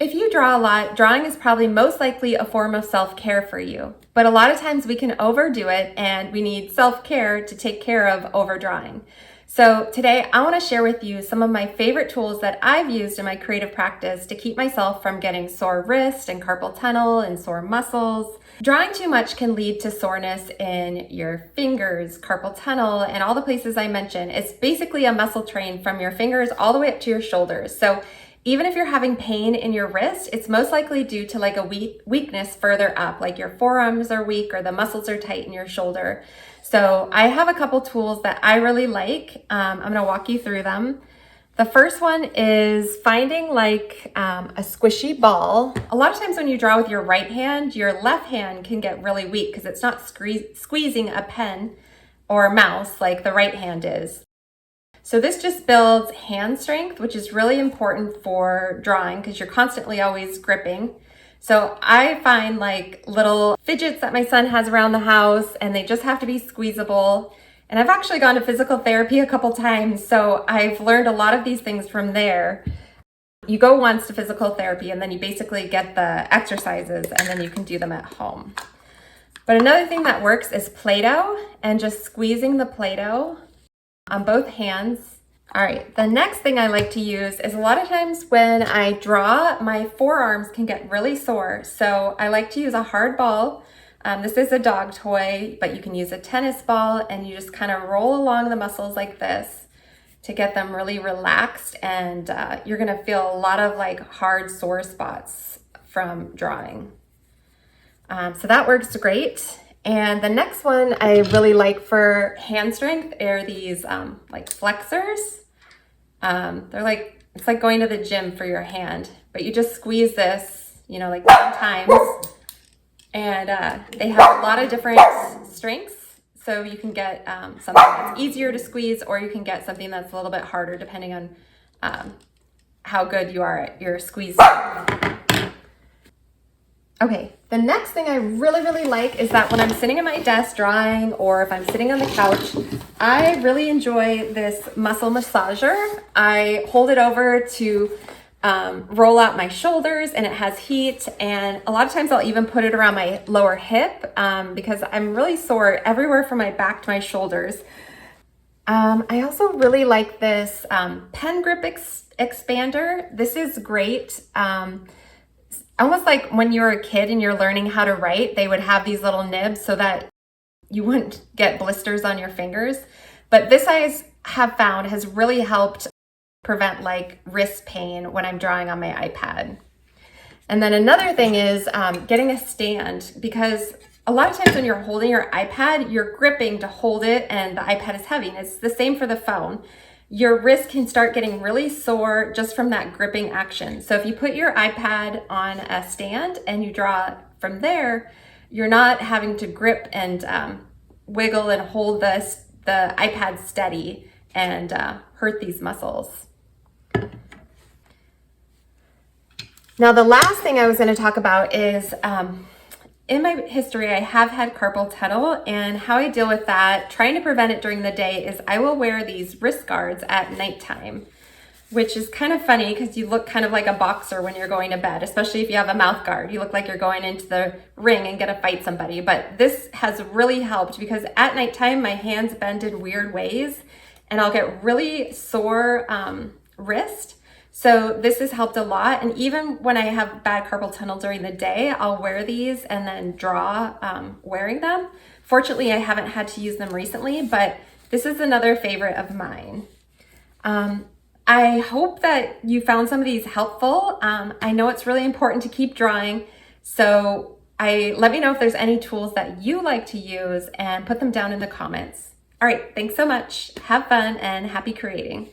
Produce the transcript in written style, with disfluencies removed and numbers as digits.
If you draw a lot, drawing is probably most likely a form of self-care for you. But a lot of times we can overdo it and we need self-care to take care of overdrawing. So today I want to share with you some of my favorite tools that I've used in my creative practice to keep myself from getting sore wrist and carpal tunnel and sore muscles. Drawing too much can lead to soreness in your fingers, carpal tunnel, and all the places I mentioned. It's basically a muscle train from your fingers all the way up to your shoulders. So even if you're having pain in your wrist, it's most likely due to like a weakness further up, like your forearms are weak or the muscles are tight in your shoulder. So I have a couple tools that I really like. I'm gonna walk you through them. The first one is finding like a squishy ball. A lot of times when you draw with your right hand, your left hand can get really weak because it's not squeezing a pen or mouse like the right hand is. So this just builds hand strength, which is really important for drawing because you're constantly always gripping. So I find like little fidgets that my son has around the house and they just have to be squeezable. And I've actually gone to physical therapy a couple times, so I've learned a lot of these things from there. You go once to physical therapy and then you basically get the exercises and then you can do them at home. But another thing that works is Play-Doh and just squeezing the Play-Doh on both hands. All right, the next thing I like to use is a lot of times when I draw, my forearms can get really sore. So I like to use a hard ball. This is a dog toy, but you can use a tennis ball and you just kind of roll along the muscles like this to get them really relaxed. And you're gonna feel a lot of like hard sore spots from drawing. So that works great. And the next one I really like for hand strength are these like flexors. They're like, it's like going to the gym for your hand, but you just squeeze this, you know, like 10 times. And they have a lot of different strengths. So you can get something that's easier to squeeze, or you can get something that's a little bit harder depending on how good you are at your squeeze. Okay, the next thing I really like is that when I'm sitting at my desk drawing or if I'm sitting on the couch, I really enjoy this muscle massager. I hold it over to roll out my shoulders and it has heat, and a lot of times I'll even put it around my lower hip because I'm really sore everywhere from my back to my shoulders. I also really like this pen grip expander. This is great. Almost like when you were a kid and you're learning how to write, they would have these little nibs so that you wouldn't get blisters on your fingers. But this I have found has really helped prevent like wrist pain when I'm drawing on my iPad. And then another thing is getting a stand, because a lot of times when you're holding your iPad, you're gripping to hold it and the iPad is heavy. And it's the same for the phone. Your wrist can start getting really sore just from that gripping action. So if you put your iPad on a stand and you draw from there, you're not having to grip and wiggle and hold the iPad steady and hurt these muscles. Now the last thing I was going to talk about is in my history, I have had carpal tunnel, and how I deal with that, trying to prevent it during the day, is I will wear these wrist guards at nighttime, which is kind of funny because you look kind of like a boxer when you're going to bed, especially if you have a mouth guard. You look like you're going into the ring and gonna fight somebody. But this has really helped because at nighttime, my hands bend in weird ways and I'll get really sore wrist. So this has helped a lot. And even when I have bad carpal tunnel during the day, I'll wear these and then draw wearing them. Fortunately, I haven't had to use them recently, but this is another favorite of mine. I hope that you found some of these helpful. I know it's really important to keep drawing. So let me know if there's any tools that you like to use and put them down in the comments. All right, thanks so much. Have fun and happy creating.